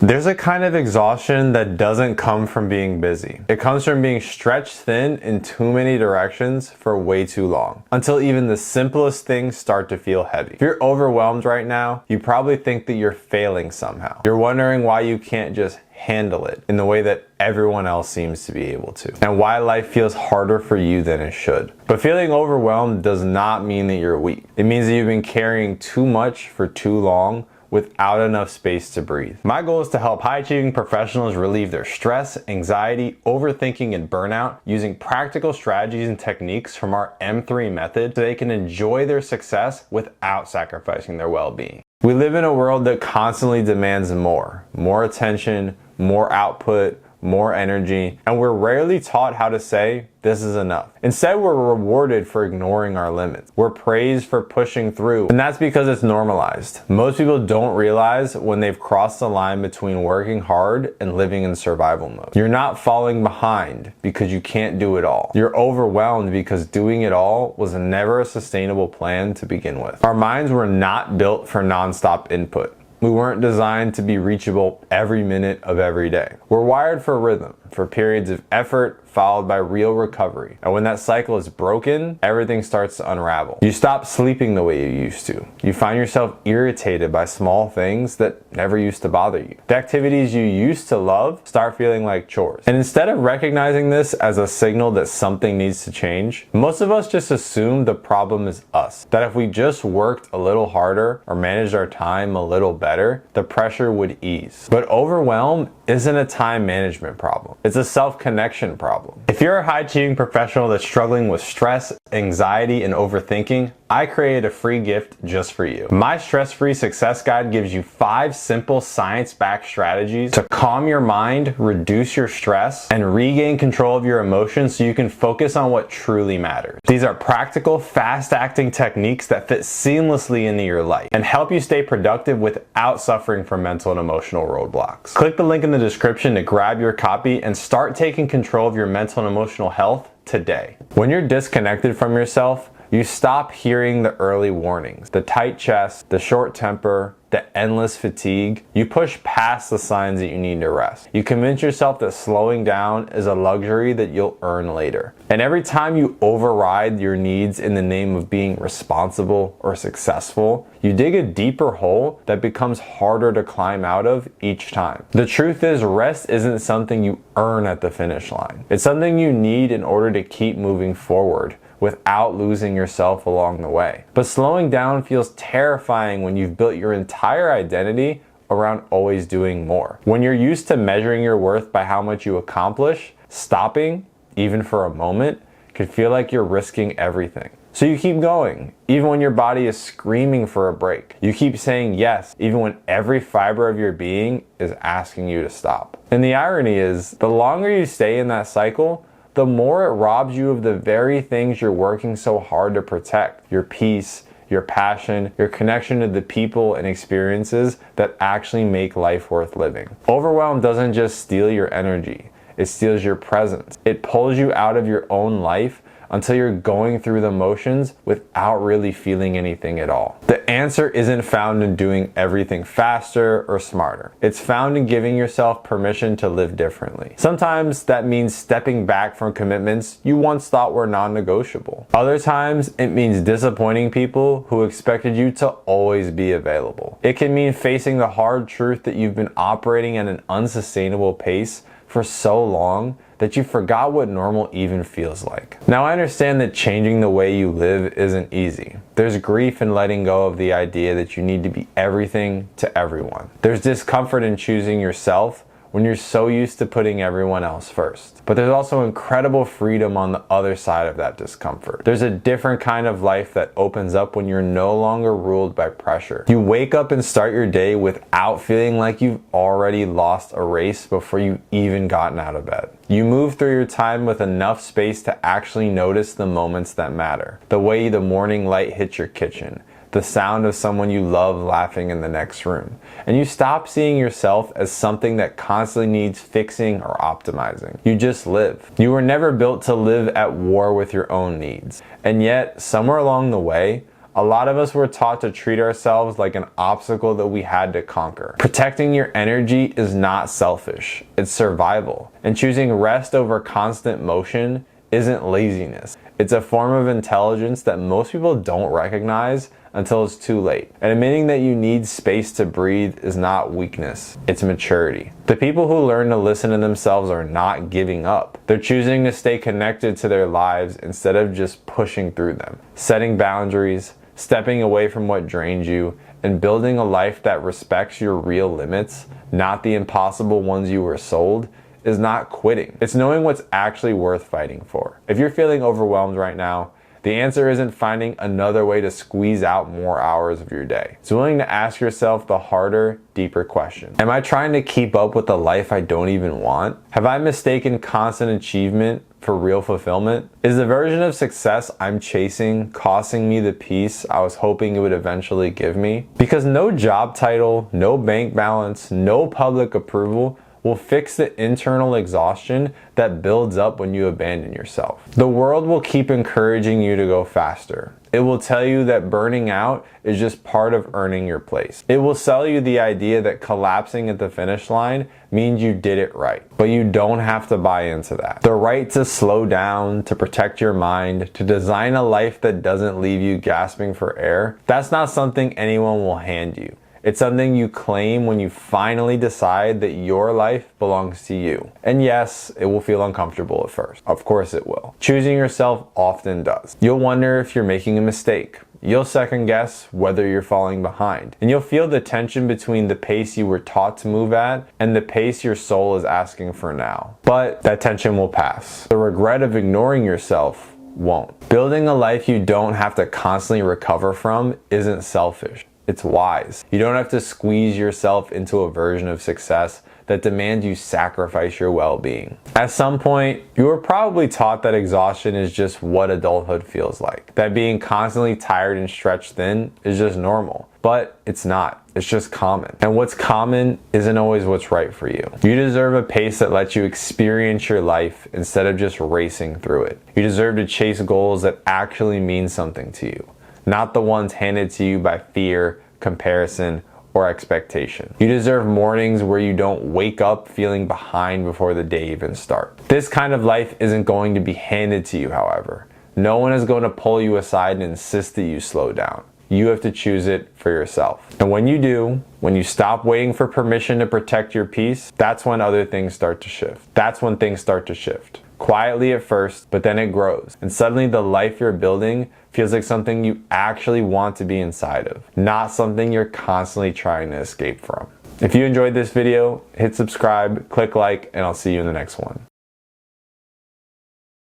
There's a kind of exhaustion that doesn't come from being busy. It comes from being stretched thin in too many directions for way too long, until even the simplest things start to feel heavy. If you're overwhelmed right now, you probably think that you're failing somehow. You're wondering why you can't just handle it in the way that everyone else seems to be able to, and why life feels harder for you than it should. But feeling overwhelmed does not mean that you're weak. It means that you've been carrying too much for too long without enough space to breathe. My goal is to help high-achieving professionals relieve their stress, anxiety, overthinking, and burnout using practical strategies and techniques from our M3 method so they can enjoy their success without sacrificing their well-being. We live in a world that constantly demands more attention, more output, more energy, and we're rarely taught how to say, this is enough. Instead, we're rewarded for ignoring our limits. We're praised for pushing through, and that's because it's normalized. Most people don't realize when they've crossed the line between working hard and living in survival mode. You're not falling behind because you can't do it all. You're overwhelmed because doing it all was never a sustainable plan to begin with. Our minds were not built for nonstop input. We weren't designed to be reachable every minute of every day. We're wired for rhythm, for periods of effort followed by real recovery. And when that cycle is broken, everything starts to unravel. You stop sleeping the way you used to. You find yourself irritated by small things that never used to bother you. The activities you used to love start feeling like chores. And instead of recognizing this as a signal that something needs to change, most of us just assume the problem is us. That if we just worked a little harder or managed our time a little better, the pressure would ease. But overwhelm isn't a time management problem. It's a self-connection problem. If you're a high-achieving professional that's struggling with stress, anxiety, and overthinking, I created a free gift just for you. My stress-free success guide gives you 5 simple science-backed strategies to calm your mind, reduce your stress, and regain control of your emotions so you can focus on what truly matters. These are practical, fast-acting techniques that fit seamlessly into your life and help you stay productive without suffering from mental and emotional roadblocks. Click the link in the description to grab your copy and start taking control of your mental and emotional health today. When you're disconnected from yourself, you stop hearing the early warnings, the tight chest, the short temper, the endless fatigue. You push past the signs that you need to rest. You convince yourself that slowing down is a luxury that you'll earn later. And every time you override your needs in the name of being responsible or successful, you dig a deeper hole that becomes harder to climb out of each time. The truth is, rest isn't something you earn at the finish line. It's something you need in order to keep moving forward without losing yourself along the way. But slowing down feels terrifying when you've built your entire identity around always doing more. When you're used to measuring your worth by how much you accomplish, stopping, even for a moment, can feel like you're risking everything. So you keep going, even when your body is screaming for a break. You keep saying yes, even when every fiber of your being is asking you to stop. And the irony is, the longer you stay in that cycle, the more it robs you of the very things you're working so hard to protect. Your peace, your passion, your connection to the people and experiences that actually make life worth living. Overwhelm doesn't just steal your energy, it steals your presence. It pulls you out of your own life until you're going through the motions without really feeling anything at all. The answer isn't found in doing everything faster or smarter. It's found in giving yourself permission to live differently. Sometimes that means stepping back from commitments you once thought were non-negotiable. Other times it means disappointing people who expected you to always be available. It can mean facing the hard truth that you've been operating at an unsustainable pace for so long that you forgot what normal even feels like. Now, I understand that changing the way you live isn't easy. There's grief in letting go of the idea that you need to be everything to everyone. There's discomfort in choosing yourself when you're so used to putting everyone else first. But there's also incredible freedom on the other side of that discomfort. There's a different kind of life that opens up when you're no longer ruled by pressure. You wake up and start your day without feeling like you've already lost a race before you've even gotten out of bed. You move through your time with enough space to actually notice the moments that matter. The way the morning light hits your kitchen, the sound of someone you love laughing in the next room. And you stop seeing yourself as something that constantly needs fixing or optimizing. You just live. You were never built to live at war with your own needs. And yet, somewhere along the way, A lot of us were taught to treat ourselves like an obstacle that we had to conquer. Protecting your energy is not selfish, it's survival. And choosing rest over constant motion isn't laziness. It's a form of intelligence that most people don't recognize until it's too late. And admitting that you need space to breathe is not weakness, it's maturity. The people who learn to listen to themselves are not giving up. They're choosing to stay connected to their lives instead of just pushing through them. Setting boundaries, stepping away from what drains you, and building a life that respects your real limits, not the impossible ones you were sold, is not quitting. It's knowing what's actually worth fighting for. If you're feeling overwhelmed right now, the answer isn't finding another way to squeeze out more hours of your day. It's willing to ask yourself the harder, deeper question. Am I trying to keep up with the life I don't even want? Have I mistaken constant achievement for real fulfillment? Is the version of success I'm chasing costing me the peace I was hoping it would eventually give me? Because no job title, no bank balance, no public approval will fix the internal exhaustion that builds up when you abandon yourself. The world will keep encouraging you to go faster. It will tell you that burning out is just part of earning your place. It will sell you the idea that collapsing at the finish line means you did it right. But you don't have to buy into that. The right to slow down, to protect your mind, to design a life that doesn't leave you gasping for air, that's not something anyone will hand you. It's something you claim when you finally decide that your life belongs to you. And yes, it will feel uncomfortable at first. Of course it will. Choosing yourself often does. You'll wonder if you're making a mistake. You'll second guess whether you're falling behind. And you'll feel the tension between the pace you were taught to move at and the pace your soul is asking for now. But that tension will pass. The regret of ignoring yourself won't. Building a life you don't have to constantly recover from isn't selfish. It's wise. You don't have to squeeze yourself into a version of success that demands you sacrifice your well-being. At some point, you were probably taught that exhaustion is just what adulthood feels like. That being constantly tired and stretched thin is just normal. But it's not. It's just common. And what's common isn't always what's right for you. You deserve a pace that lets you experience your life instead of just racing through it. You deserve to chase goals that actually mean something to you, not the ones handed to you by fear, comparison, or expectation. You deserve mornings where you don't wake up feeling behind before the day even starts. This kind of life isn't going to be handed to you, however. No one is going to pull you aside and insist that you slow down. You have to choose it for yourself. And when you do, when you stop waiting for permission to protect your peace, that's when other things start to shift. That's when things start to shift. Quietly at first, but then it grows. And suddenly the life you're building feels like something you actually want to be inside of, not something you're constantly trying to escape from. If you enjoyed this video, hit subscribe, click like, and I'll see you in the next one.